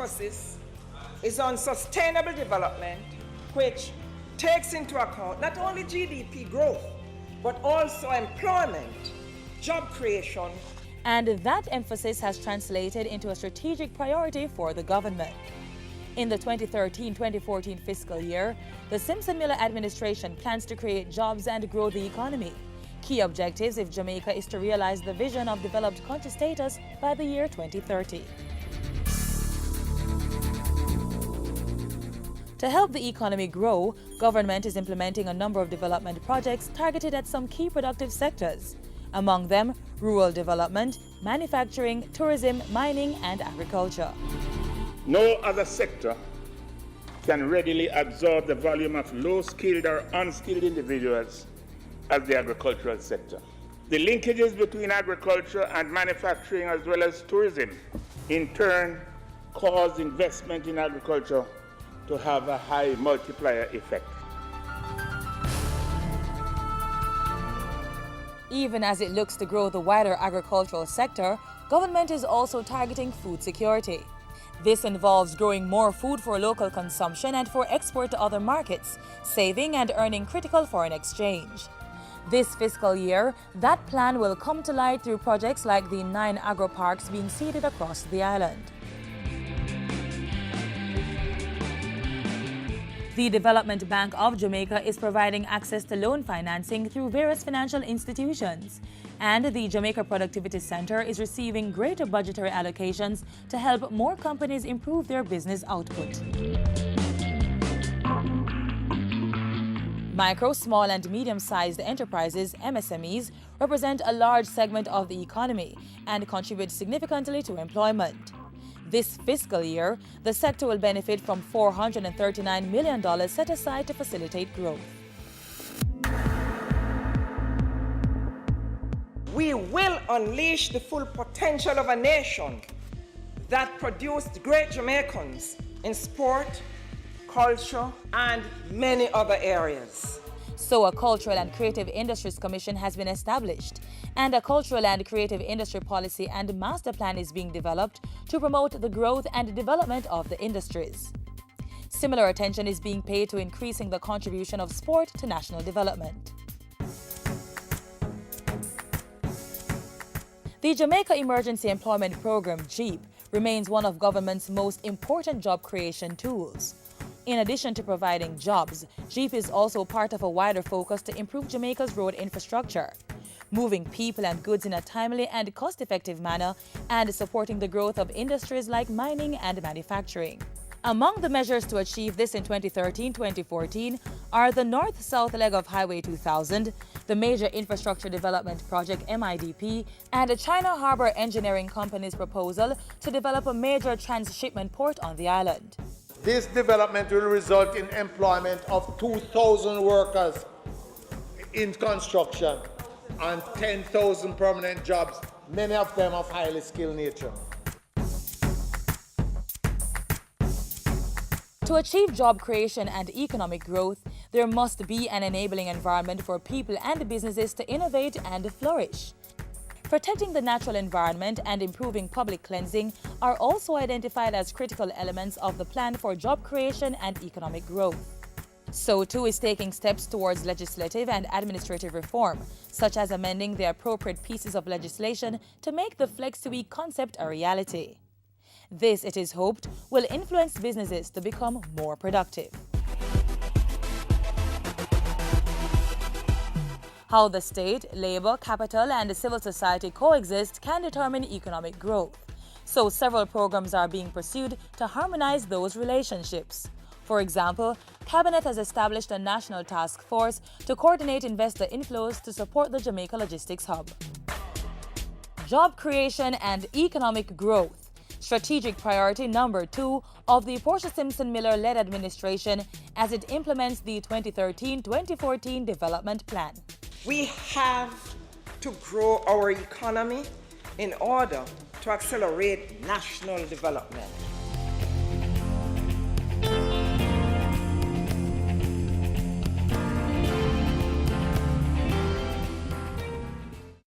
emphasis is on sustainable development, which takes into account not only GDP growth, but also employment, job creation. And that emphasis has translated into a strategic priority for the government. In the 2013-2014 fiscal year, the Simpson-Miller administration plans to create jobs and grow the economy. Key objectives if Jamaica is to realize the vision of developed country status by the year 2030. To help the economy grow, government is implementing a number of development projects targeted at some key productive sectors. Among them, rural development, manufacturing, tourism, mining, and agriculture. No other sector can readily absorb the volume of low-skilled or unskilled individuals as the agricultural sector. The linkages between agriculture and manufacturing as well as tourism in turn cause investment in agriculture to have a high multiplier effect. Even as it looks to grow the wider agricultural sector, government is also targeting food security. This involves growing more food for local consumption and for export to other markets, saving and earning critical foreign exchange. This fiscal year, that plan will come to light through projects like the 9 agro-parks being seeded across the island. The Development Bank of Jamaica is providing access to loan financing through various financial institutions. And the Jamaica Productivity Center is receiving greater budgetary allocations to help more companies improve their business output. Micro, small and medium-sized enterprises, MSMEs, represent a large segment of the economy and contribute significantly to employment. This fiscal year, the sector will benefit from $439 million set aside to facilitate growth. We will unleash the full potential of a nation that produced great Jamaicans in sport, culture, and many other areas. So a Cultural and Creative Industries Commission has been established, and a Cultural and Creative Industry Policy and Master Plan is being developed to promote the growth and development of the industries. Similar attention is being paid to increasing the contribution of sport to national development. The Jamaica Emergency Employment Program, JEEP, remains one of government's most important job creation tools. In addition to providing jobs, JEEP is also part of a wider focus to improve Jamaica's road infrastructure, moving people and goods in a timely and cost-effective manner, and supporting the growth of industries like mining and manufacturing. Among the measures to achieve this in 2013-2014 are the north-south leg of Highway 2000, the Major Infrastructure Development Project MIDP, and the China Harbour Engineering Company's proposal to develop a major transshipment port on the island. This development will result in employment of 2,000 workers in construction and 10,000 permanent jobs, many of them of highly skilled nature. To achieve job creation and economic growth, there must be an enabling environment for people and businesses to innovate and flourish. Protecting the natural environment and improving public cleansing are also identified as critical elements of the plan for job creation and economic growth. So too is taking steps towards legislative and administrative reform, such as amending the appropriate pieces of legislation to make the Flex-to-Week concept a reality. This, it is hoped, will influence businesses to become more productive. How the state, labor, capital, and civil society coexist can determine economic growth. So several programs are being pursued to harmonize those relationships. For example, Cabinet has established a national task force to coordinate investor inflows to support the Jamaica Logistics Hub. Job creation and economic growth. Strategic priority number 2 of the Portia Simpson-Miller-led administration as it implements the 2013-2014 development plan. We have to grow our economy in order to accelerate national development.